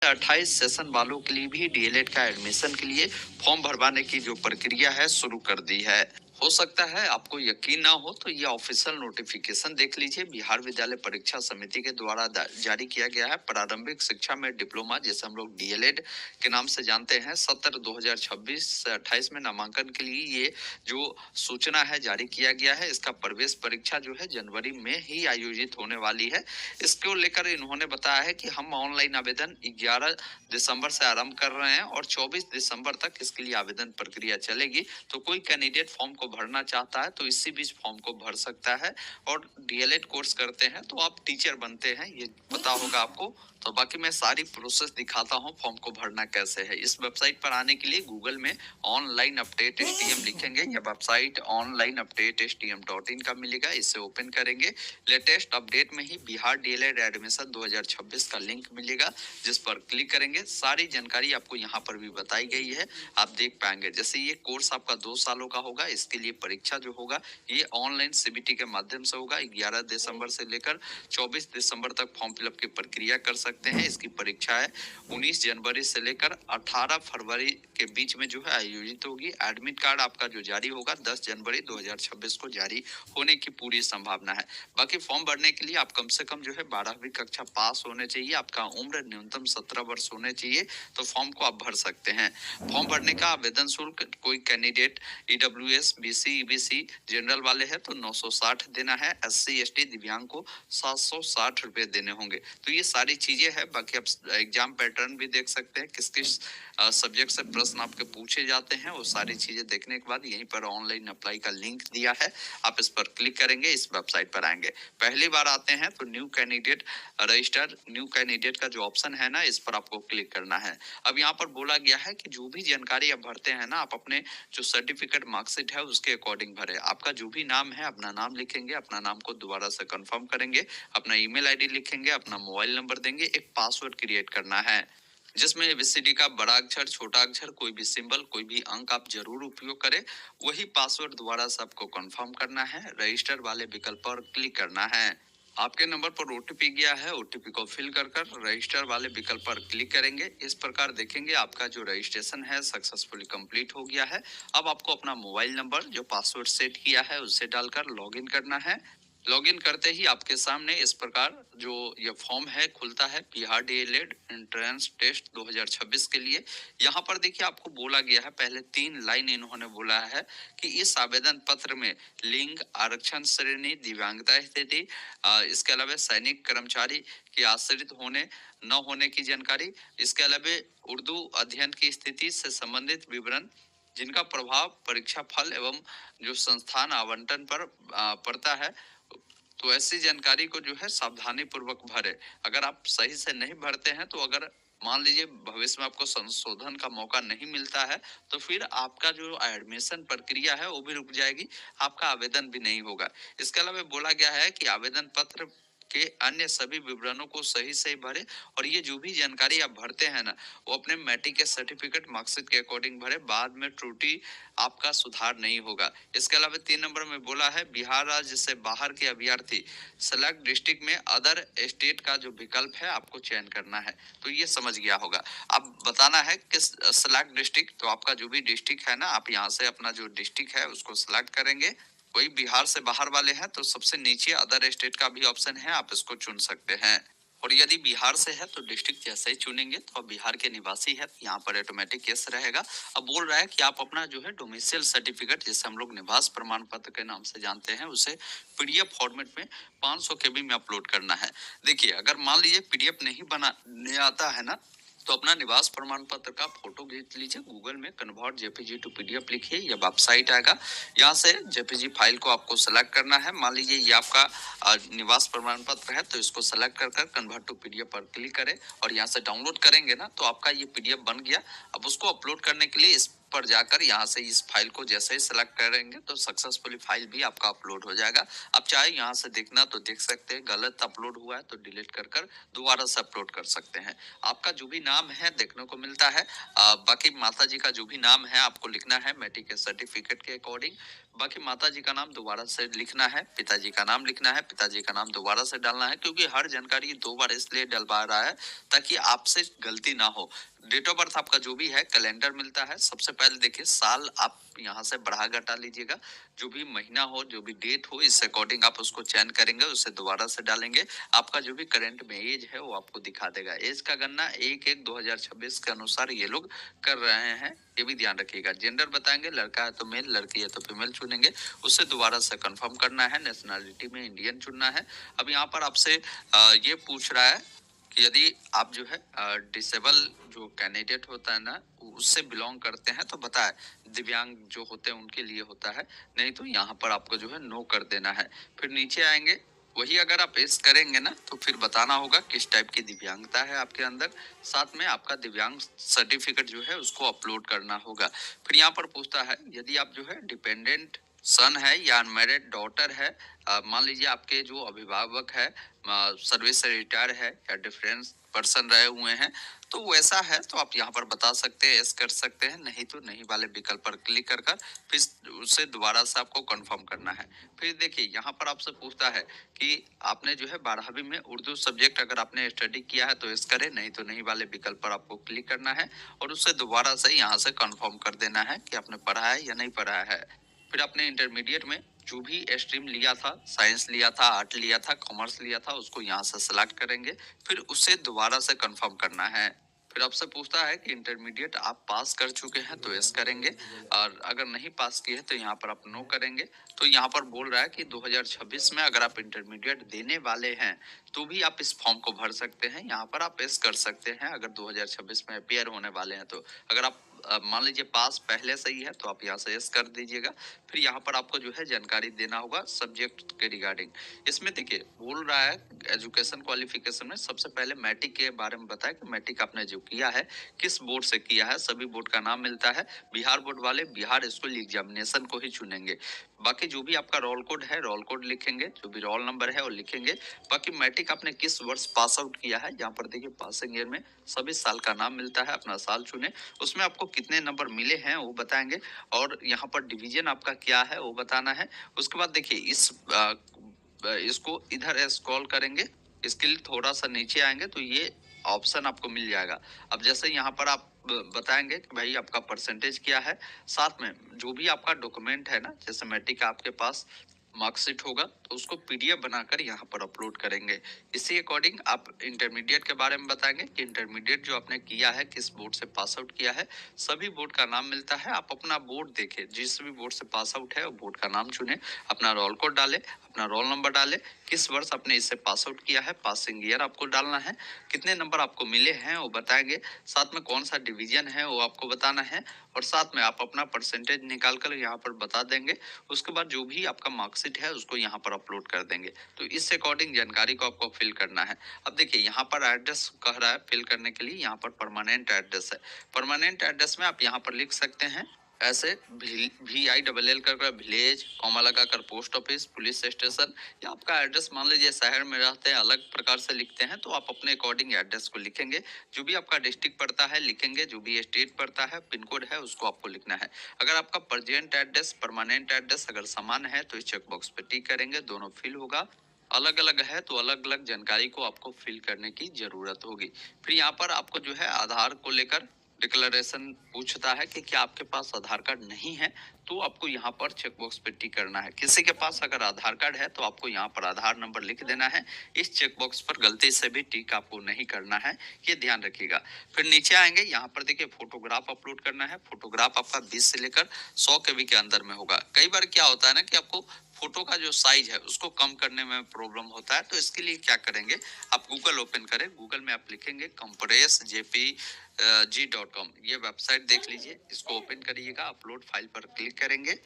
2027-28 session वालों के लिए भी डीएलएड का एडमिशन के लिए फॉर्म भरवाने की जो प्रक्रिया है शुरू कर दी है। हो सकता है आपको यकीन ना हो तो ये ऑफिशियल नोटिफिकेशन देख लीजिए। बिहार विद्यालय परीक्षा समिति के द्वारा जारी किया गया है। प्रारंभिक शिक्षा में डिप्लोमा, जिसे हम लोग डीएलएड के नाम से जानते हैं, सत्र 2026 से 28 में नामांकन के लिए ये जो सूचना है जारी किया गया है। इसका प्रवेश परीक्षा जो है जनवरी में ही आयोजित होने वाली है। इसको लेकर इन्होंने बताया है कि हम ऑनलाइन आवेदन 11 दिसंबर से आरंभ कर रहे हैं और 24 दिसंबर तक इसके लिए आवेदन प्रक्रिया चलेगी। तो कोई कैंडिडेट फॉर्म को भरना चाहता है तो इसी बीच फॉर्म को भर सकता है। और डीएलएड कोर्स करते हैं तो आप टीचर बनते हैं, ये पता होगा आपको। तो बाकी मैं सारी प्रोसेस दिखाता हूँ फॉर्म को भरना कैसे है। इस वेबसाइट पर आने के लिए गूगल में ऑनलाइन अपडेट एसटीएम लिखेंगे। यह वेबसाइट ऑनलाइन अपडेट STM.in का मिलेगा। इसे ओपन करेंगे। लेटेस्ट अपडेट में ही बिहार डीएलएड एडमिशन 2026 का लिंक मिलेगा, जिस पर क्लिक करेंगे। सारी जानकारी आपको यहाँ पर भी बताई गई है, आप देख पाएंगे। जैसे ये कोर्स आपका 2 सालों का होगा। इसके लिए परीक्षा जो होगा ये ऑनलाइन सीबीटी के माध्यम से होगा। 11 दिसंबर से लेकर 24 दिसंबर तक फॉर्म फिलअप की प्रक्रिया कर सकते हैं। इसकी परीक्षा है 19 जनवरी से लेकर 18 फरवरी के बीच में जो है आयोजित होगी। एडमिट कार्ड आपका जो जारी होगा 10 जनवरी 2026 को जारी होने की पूरी संभावना है। बाकी फॉर्म भरने के लिए आप कम से कम जो है 12वीं कक्षा पास होने चाहिए। आपका उम्र न्यूनतम 17 वर्ष होने चाहिए, तो फॉर्म को आप भर सकते हैं। फॉर्म भरने का आवेदन शुल्क कोई candidate EWS, BC, EBC, general वाले हैं तो 960 देना है। SC ST दिव्यांग को 760 रुपए देने होंगे। तो ये सारी चीजें हैं। बाकी आप एग्जाम पैटर्न भी देख सकते हैं, किस किस सब्जेक्ट से प्रश्न आपके पूछे जाते हैं। वो सारी चीजें देखने के बाद यहीं पर ऑनलाइन अप्लाई का लिंक दिया है, आप इस पर क्लिक करेंगे, इस वेबसाइट पर आएंगे। पहली बार आते हैं तो new candidate register, new candidate का जो ऑप्शन है ना, इस पर आपको क्लिक करना है। अब यहाँ पर बोला गया है कि जो भी जानकारी आप भरते हैं ना, आप अपने जो सर्टिफिकेट मार्कशीट है उसके अकॉर्डिंग भरे। आपका जो भी नाम है अपना नाम लिखेंगे, अपना नाम को दोबारा से कंफर्म करेंगे, अपना ईमेल आईडी लिखेंगे, अपना मोबाइल नंबर देंगे, एक पासवर्ड क्रिएट करना है जिसमें ABCD का बड़ा अक्षर, छोटा अक्षर, कोई भी सिंबल, कोई भी अंक आप जरूर उपयोग करें। वही पासवर्ड दोबारा से आपको कंफर्म करना है। रजिस्टर वाले विकल्प पर क्लिक करना है। आपके नंबर पर ओटीपी गया है, ओटीपी को फिल कर रजिस्टर वाले विकल्प पर क्लिक करेंगे। इस प्रकार देखेंगे आपका जो रजिस्ट्रेशन है सक्सेसफुली कंप्लीट हो गया है। अब आपको अपना मोबाइल नंबर जो पासवर्ड सेट किया है उसे डालकर लॉगिन करना है। लॉगिन करते ही आपके सामने इस प्रकार जो ये फॉर्म है खुलता है, बिहार डीएलएड एंट्रेंस टेस्ट 2026 के लिए। यहाँ पर देखिए आपको बोला गया है, पहले 3 लाइन इन्होंने बोला है कि इस आवेदन पत्र में लिंग, आरक्षण श्रेणी, दिव्यांगता स्थिति, इसके अलावा सैनिक कर्मचारी के आश्रित होने न होने की जानकारी, इसके अलावा उर्दू अध्ययन की स्थिति से संबंधित विवरण जिनका प्रभाव परीक्षा फल एवं जो संस्थान आवंटन पर पड़ता है, तो ऐसी जानकारी को जो है सावधानी पूर्वक भरे। अगर आप सही से नहीं भरते हैं तो अगर मान लीजिए भविष्य में आपको संशोधन का मौका नहीं मिलता है तो फिर आपका जो एडमिशन प्रक्रिया है वो भी रुक जाएगी, आपका आवेदन भी नहीं होगा। इसके अलावा बोला गया है कि आवेदन पत्र के अन्य सभी विवरणों को सही सही भरे और ये जो भी जानकारी आप भरते हैं ना, वो अपने मैट्रिक के सर्टिफिकेट मार्कशीट के अकॉर्डिंग भरे। बाद में त्रुटि आपका सुधार नहीं होगा। इसके अलावा 3 नंबर में बोला है बिहार राज्य से बाहर के अभ्यर्थी सेलेक्ट डिस्ट्रिक्ट में अदर स्टेट का जो विकल्प है आपको चयन करना है। तो ये समझ गया होगा। अब बताना है किस सेलेक्ट डिस्ट्रिक्ट, तो आपका जो भी डिस्ट्रिक्ट है ना, आप यहाँ से अपना जो डिस्ट्रिक्ट है उसको सिलेक्ट करेंगे। वही बिहार से बाहर वाले हैं तो सबसे नीचे अदर स्टेट का भी ऑप्शन है, आप इसको चुन सकते हैं। और यदि बिहार से है तो डिस्ट्रिक्ट जैसे ही चुनेंगे तो अब बिहार के निवासी है, यहाँ पर ऑटोमेटिक यस रहेगा। अब बोल रहा है कि आप अपना जो है डोमिसाइल सर्टिफिकेट, जिसे हम लोग निवास प्रमाण पत्र के नाम से जानते हैं, उसे PDF फॉर्मेट में 500 KB में अपलोड करना है। देखिए अगर मान लीजिए PDF नहीं बनाने आता है ना, तो अपना निवास प्रमाण पत्र का फोटो खींच लीजिए, गूगल में कन्वर्ट JPG टू PDF लिखिए, यह वेबसाइट आएगा। यहाँ से JPG फाइल को आपको सेलेक्ट करना है। मान लीजिए ये आपका निवास प्रमाण पत्र है, तो इसको सेलेक्ट कर कन्वर्ट टू PDF पर क्लिक करें और यहाँ से डाउनलोड करेंगे ना, तो आपका ये PDF बन गया। अब उसको अपलोड करने के लिए इस पर जाकर यहाँ से इस फाइल को जैसे ही सिलेक्ट करेंगे तो सक्सेसफुली फाइल भी आपका अपलोड हो जाएगा। आप चाहे यहाँ से देखना तो देख सकते हैं, गलत अपलोड हुआ है तो डिलीट कर कर दोबारा से अपलोड कर सकते हैं। आपका जो भी नाम है देखने को मिलता है। बाकी माता जी का जो भी नाम है आपको लिखना है मैट्रिक के सर्टिफिकेट के अकॉर्डिंग। बाकी माता जी का नाम दोबारा से लिखना है, पिताजी का नाम लिखना है, पिताजी का नाम दोबारा से डालना है, क्योंकि हर जानकारी दो बार इसलिए डलवा रहा है ताकि आपसे गलती ना हो। डेट ऑफ बर्थ आपका जो भी है, कैलेंडर मिलता है। सबसे पहले देखिए साल आप यहाँ से बढ़ा घटा लीजिएगा, जो भी महीना हो, जो भी डेट हो, इस अकॉर्डिंग आप उसको चयन करेंगे, उसे दोबारा से डालेंगे। आपका जो भी करंट में एज है वो आपको दिखा देगा। एज का गणना 1/1/2026 के अनुसार ये लोग कर रहे हैं, ये भी ध्यान रखिएगा। जेंडर बताएंगे, लड़का है तो मेल, लड़की है तो फीमेल चुनेंगे, उससे दोबारा से कंफर्म करना है। नेशनलिटी में इंडियन चुनना है। अब यहाँ पर आपसे ये पूछ रहा है कि यदि आप जो है डिसेबल जो कैंडिडेट होता है ना, उससे बिलोंग करते हैं तो बताए, दिव्यांग जो होते हैं उनके लिए होता है, नहीं तो यहाँ पर आपको जो है नो कर देना है। फिर नीचे आएंगे, वही अगर आप पेश करेंगे ना तो फिर बताना होगा किस टाइप की दिव्यांगता है आपके अंदर। साथ में आपका दिव्यांग सर्टिफिकेट जो है उसको अपलोड करना होगा। फिर यहाँ पर पूछता है यदि आप जो है डिपेंडेंट सन है या अनमैरिड डॉटर है, मान लीजिए आपके जो अभिभावक है सर्विस से रिटायर है या डिफरेंस पर्सन रहे हुए हैं, तो वैसा है तो आप यहाँ पर बता सकते हैं, यस कर सकते हैं, नहीं तो नहीं वाले विकल्प पर क्लिक कर कर फिर उसे दोबारा से आपको कंफर्म करना है। फिर देखिए यहाँ पर आपसे पूछता है कि आपने जो है 12वीं में उर्दू सब्जेक्ट अगर आपने स्टडी किया है तो यस करें, नहीं तो नहीं वाले विकल्प पर आपको क्लिक करना है और उससे दोबारा से यहाँ से कंफर्म कर देना है कि आपने पढ़ा है या नहीं पढ़ा है। फिर आपने इंटरमीडिएट में जो भी स्ट्रीम लिया था, साइंस लिया था, आर्ट लिया था, कॉमर्स लिया था, उसको यहाँ से सिलेक्ट करेंगे, फिर उसे दोबारा से कंफर्म करना है। फिर आपसे पूछता है कि इंटरमीडिएट आप पास कर चुके हैं तो यस करेंगे, और अगर नहीं पास किए तो यहाँ पर आप नो करेंगे। तो यहाँ पर बोल रहा है कि 2026 में अगर आप इंटरमीडिएट देने वाले हैं तो भी आप इस फॉर्म को भर सकते हैं, यहाँ पर आप यस कर सकते हैं अगर 2026 में अपियर होने वाले हैं तो। अगर आप मान लीजिए पास पहले से ही है तो आप यहाँ से यस कर दीजिएगा। फिर यहाँ पर आपको जो है जानकारी देना होगा सब्जेक्ट के रिगार्डिंग। इसमें देखिए बोल रहा है एजुकेशन क्वालिफिकेशन में सबसे पहले मैट्रिक के बारे में बताया कि मैट्रिक आपने जो किया है किस बोर्ड से किया है, सभी बोर्ड का नाम मिलता है। बिहार बोर्ड वाले बिहार स्कूल एग्जामिनेशन को ही चुनेंगे। बाकी जो भी आपका रोल कोड है, रोल कोड लिखेंगे, जो भी रोल नंबर है वो लिखेंगे। बाकी मैट्रिक आपने किस वर्ष पास आउट किया है, यहाँ पर देखिए पासिंग ईयर में सभी साल का नाम मिलता है, अपना साल चुने, उसमें आपको कितने नंबर मिले हैं वो बताएंगे, और यहाँ पर डिवीजन आपका क्या है वो बताना है। उसके बाद देखिए इसको इधर स्क्रॉल करेंगे, इसके लिए थोड़ा सा नीचे आएंगे तो ये ऑप्शन आपको मिल जाएगा। अब जैसे यहाँ पर आप बताएंगे कि भाई आपका परसेंटेज क्या है, साथ में जो भी आपका डॉक्यूमेंट है ना, जैसे मैट्रिक का आपके पास मार्कशीट होगा तो उसको पीडीएफ बनाकर यहाँ पर अपलोड करेंगे। इसी अकॉर्डिंग आप इंटरमीडिएट के बारे में बताएंगे कि इंटरमीडिएट जो आपने किया है किस बोर्ड से पास आउट किया है, सभी बोर्ड का नाम मिलता है। आप अपना बोर्ड देखें, जिस भी बोर्ड से पास आउट है वो बोर्ड का नाम चुने, अपना रोल कोड डाले, अपना रोल नंबर डाले, किस वर्ष आपने इससे पास आउट किया है, पासिंग ईयर आपको डालना है, कितने नंबर आपको मिले हैं वो बताएंगे, साथ में कौन सा डिवीजन है वो आपको बताना है, और साथ में आप अपना परसेंटेज निकाल कर यहाँ पर बता देंगे। उसके बाद जो भी आपका मार्कशीट है उसको यहाँ पर अपलोड कर देंगे। तो इस अकॉर्डिंग जानकारी को आपको फिल करना है। अब देखिए यहाँ पर एड्रेस कह रहा है फिल करने के लिए, यहाँ पर परमानेंट एड्रेस है। परमानेंट एड्रेस में आप यहाँ पर लिख सकते हैं ऐसे VILL कर विलेज, कॉमा लगाकर पोस्ट ऑफिस, पुलिस स्टेशन, या आपका एड्रेस मान लीजिए शहर में रहते हैं अलग प्रकार से लिखते हैं तो आप अपने अकॉर्डिंग एड्रेस को लिखेंगे। जो भी आपका डिस्ट्रिक्ट पड़ता है लिखेंगे, जो भी स्टेट पड़ता है, पिन कोड है उसको आपको लिखना है। अगर आपका प्रेजेंट एड्रेस परमानेंट एड्रेस अगर समान है तो इस चेक बॉक्स पे टिक करेंगे, दोनों फिल होगा। अलग अलग है तो अलग अलग जानकारी को आपको फिल करने की जरूरत होगी। फिर यहाँ पर आपको जो है आधार को लेकर डिक्लेरेशन पूछता है कि क्या आपके पास आधार कार्ड नहीं है, तो आपको यहाँ पर चेक बॉक्स पे टिक करना है। किसी के पास अगर आधार कार्ड है तो आपको यहाँ पर आधार नंबर लिख देना है। इस चेक बॉक्स पर गलती से भी टिक आपको नहीं करना है, ये ध्यान रखिएगा। फिर नीचे आएंगे, यहाँ पर देखिए फोटोग्राफ अपलोड करना है। फोटोग्राफ आपका 20 से लेकर 100 KB के अंदर में होगा। कई बार क्या होता है ना कि आपको फोटो का जो साइज है उसको कम करने में प्रॉब्लम होता है, तो इसके लिए क्या करेंगे, आप गूगल ओपन करें, गूगल में आप लिखेंगे compressjpg.com, ये वेबसाइट देख लीजिए, इसको ओपन करिएगा, अपलोड फाइल पर क्लिक करेंगे।